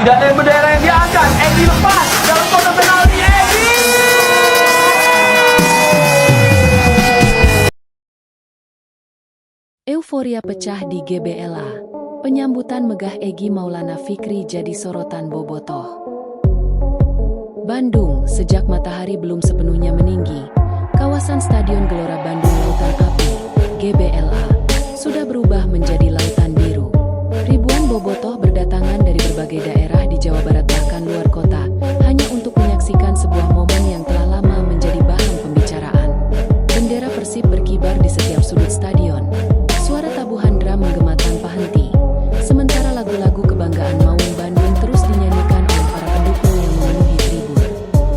Tidak ada bendera yang diangkat. Egy lepas dalam kotak penalti. Egy. Euforia pecah di GBLA. Penyambutan megah Egy Maulana Fikri jadi sorotan bobotoh. Bandung, sejak matahari belum sepenuhnya meninggi, kawasan Stadion Gelora Bandung Lautan Api, GBLA, sudah berubah menjadi lautan biru. Ribuan bobotoh berdatangan dari berbagai daerah di Jawa Barat bahkan luar kota, hanya untuk menyaksikan sebuah momen yang telah lama menjadi bahan pembicaraan. Bendera Persib berkibar di setiap sudut stadion. Suara tabuhan drum menggema tanpa henti. Sementara lagu-lagu kebanggaan Maung Bandung terus dinyanyikan oleh para pendukung yang memenuhi tribun.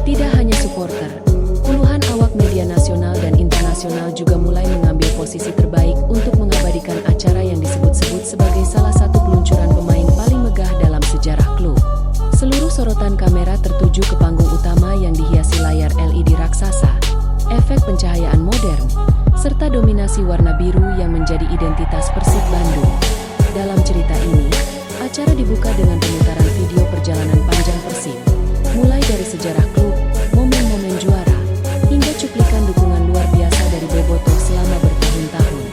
Tidak hanya supporter, puluhan awak media nasional dan internasional juga mulai mengambil posisi terbaik untuk mengabadikan acara yang disebut-sebut sebagai salah satu peluncuran pemain paling megah dalam sejarah klub. Seluruh sorotan kamera tertuju ke panggung utama yang dihiasi layar LED raksasa, efek pencahayaan modern, serta dominasi warna biru yang menjadi identitas Persib Bandung. Dalam cerita ini, acara dibuka dengan pemutaran video perjalanan panjang Persib, mulai dari sejarah klub, momen-momen juara, hingga cuplikan dukungan luar biasa dari bobotoh selama bertahun-tahun.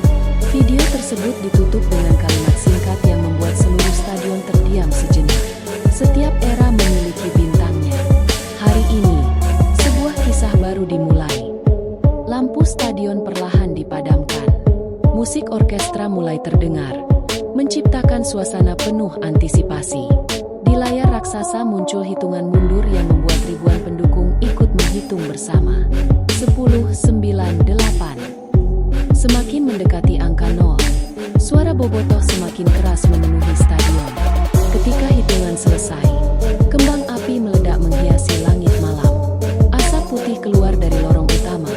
Video tersebut ditutup dengan kalimat singkat yang membuat seluruh stadion terdiam sejenak. Setiap era memiliki bintangnya. Hari ini, sebuah kisah baru dimulai. Lampu stadion perlahan dipadamkan. Musik orkestra mulai terdengar, menciptakan suasana penuh antisipasi. Di layar raksasa muncul hitungan mundur yang membuat ribuan pendukung ikut menghitung bersama. 10, 9, 8. Semakin mendekati angka 0, suara bobotoh semakin keras memenuhi stadion. Ketika hitungan selesai, kembang api meledak menghiasi langit malam. Asap putih keluar dari lorong utama,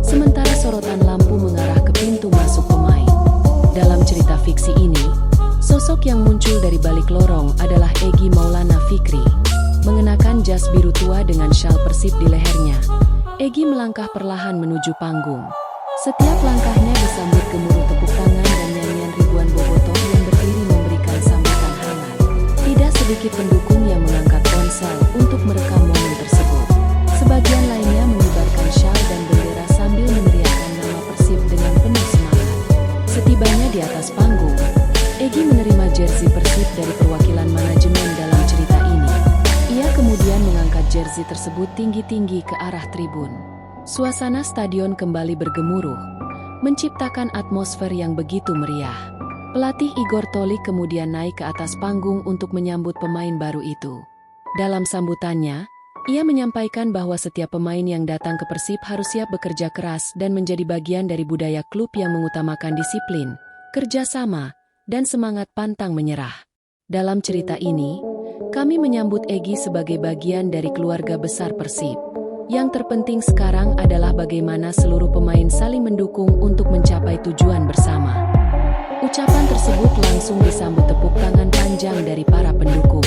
sementara sorotan lampu mengarah ke pintu masuk pemain. Dalam cerita fiksi ini, sosok yang muncul dari balik lorong adalah Egy Maulana Fikri. Mengenakan jas biru tua dengan syal Persib di lehernya, Egy melangkah perlahan menuju panggung. Setiap langkahnya disambut gemuruh tepuk tangan dan nyanyian ribuan bobotoh yang berdiri memberikan sambutan hangat. Tidak sedikit pendukung yang mengangkat ponsel untuk merekam momen tersebut. Sebagian lainnya mengibarkan syal dan bendera sambil meneriakkan nama Persib dengan penuh semangat. Setibanya di atas panggung, Egy menerima jersey Persib dari perwakilan manajemen dalam cerita ini. Ia kemudian mengangkat jersey tersebut tinggi-tinggi ke arah tribun. Suasana stadion kembali bergemuruh, menciptakan atmosfer yang begitu meriah. Pelatih Igor Tolik kemudian naik ke atas panggung untuk menyambut pemain baru itu. Dalam sambutannya, ia menyampaikan bahwa setiap pemain yang datang ke Persib harus siap bekerja keras dan menjadi bagian dari budaya klub yang mengutamakan disiplin, kerjasama, dan semangat pantang menyerah. Dalam cerita ini, kami menyambut Egy sebagai bagian dari keluarga besar Persib. Yang terpenting sekarang adalah bagaimana seluruh pemain saling mendukung untuk mencapai tujuan bersama. Ucapan tersebut langsung disambut tepuk tangan panjang dari para pendukung.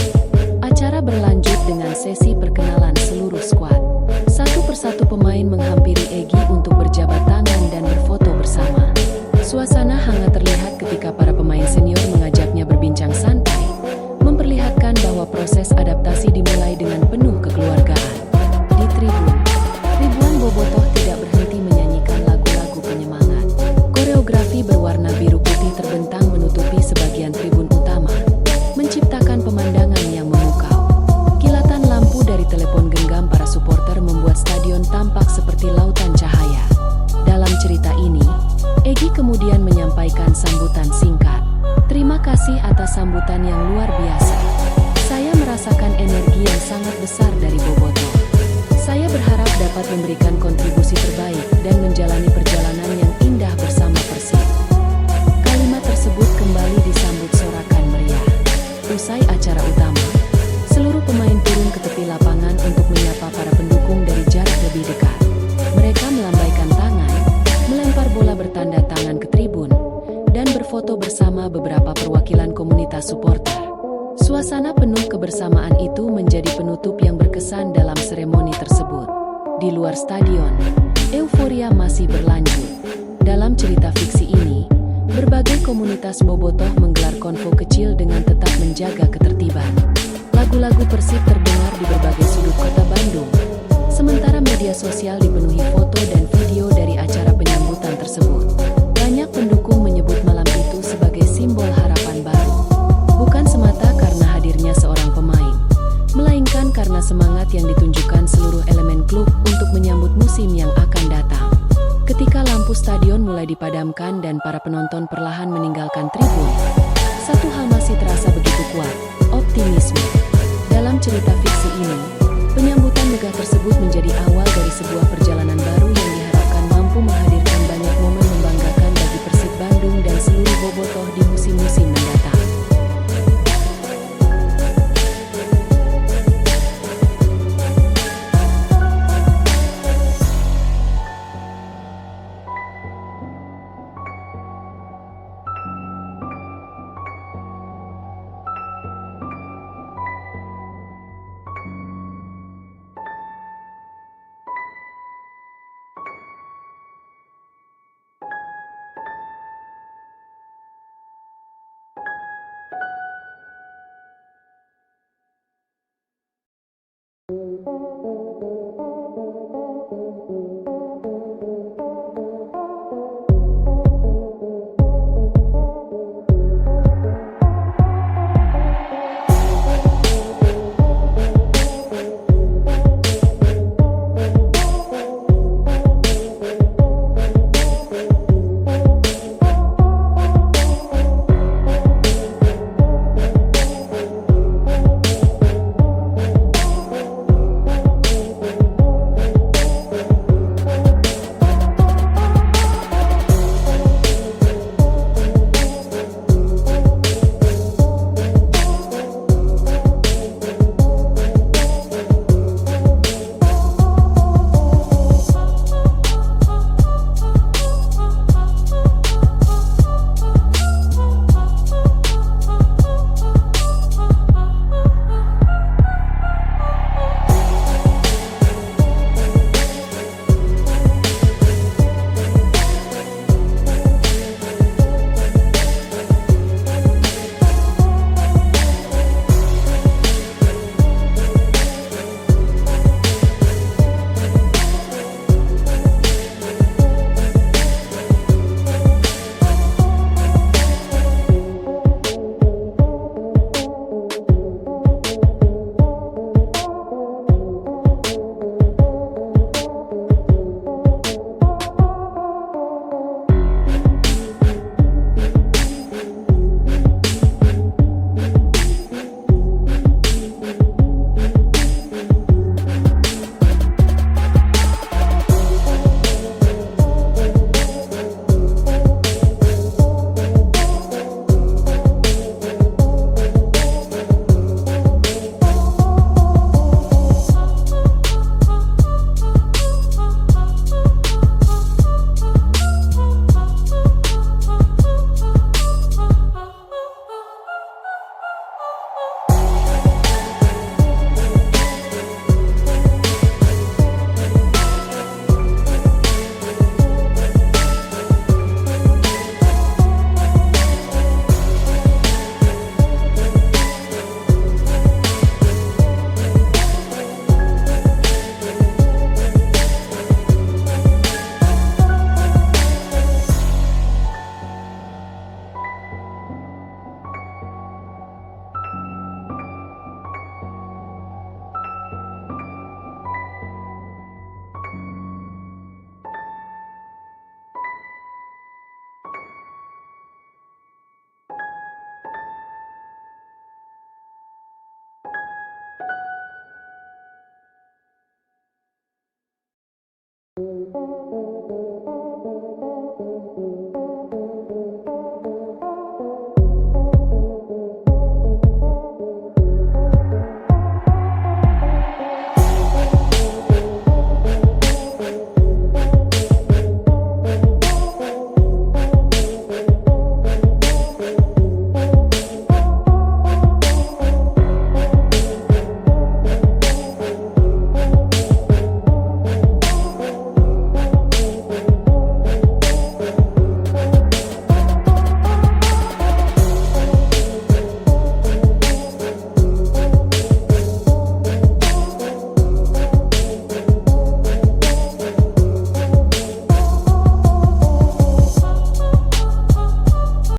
Acara berlanjut dengan sesi perkenalan seluruh skuad. Satu persatu pemain menghampiri Egy untuk berjabat tangan dan berfoto bersama. Suasana hangat terlihat ketika para pemain senior mengajaknya berbincang santai, memperlihatkan bahwa proses adaptasi dimulai dengan penuh kekeluargaan. Di tribun, ribuan bobotoh tidak berhenti menyanyikan lagu-lagu penyemangat. Koreografi berwarna biru putih terbentang menutupi sebagian tribun utama, menciptakan pemandangan yang memukau. Kilatan lampu dari telepon genggam para supporter membuat stadion tampak seperti lautan cahaya. Dalam cerita ini, Egy kemudian menyampaikan sambutan singkat. Terima kasih atas sambutan yang luar biasa. Saya merasakan energi yang sangat besar dari bobotoh. Saya berharap dapat memberikan kontribusi terbaik dan menjalani perjalanan yang indah bersama Persib. Kalimat tersebut kembali disambut sorakan meriah. Usai acara utama, seluruh pemain turun ke tepi lapangan untuk menyapa para pendukung dari jarak lebih dekat. Mereka melambaikan tangan, melempar bola bertanda tangan ke tribun, dan berfoto bersama beberapa perwakilan komunitas supporter. Suasana penuh kebersamaan itu menjadi penutup yang berkesan dalam seremoni tersebut. Di luar stadion, euforia masih berlanjut. Dalam cerita fiksi ini, berbagai komunitas bobotoh menggelar konvo kecil dengan tetap menjaga ketertiban. Lagu Lagu-lagu Persib terdengar di berbagai sudut kota Bandung. Sementara media sosial dipenuhi foto dan video dari acara penyambutan tersebut. Banyak pendukung menyebut malam itu sebagai simbol harapan baru. Bukan semata karena hadirnya seorang pemain, melainkan karena semangat yang ditunjukkan seluruh elemen klub untuk menyambut musim yang akan datang. Ketika lampu stadion mulai dipadamkan dan para penonton perlahan meninggalkan tribun, satu hal masih terasa begitu kuat, optimisme. Dalam cerita fiksi ini, penyambutan megah tersebut menjadi awal dari sebuah perjalanan baru yang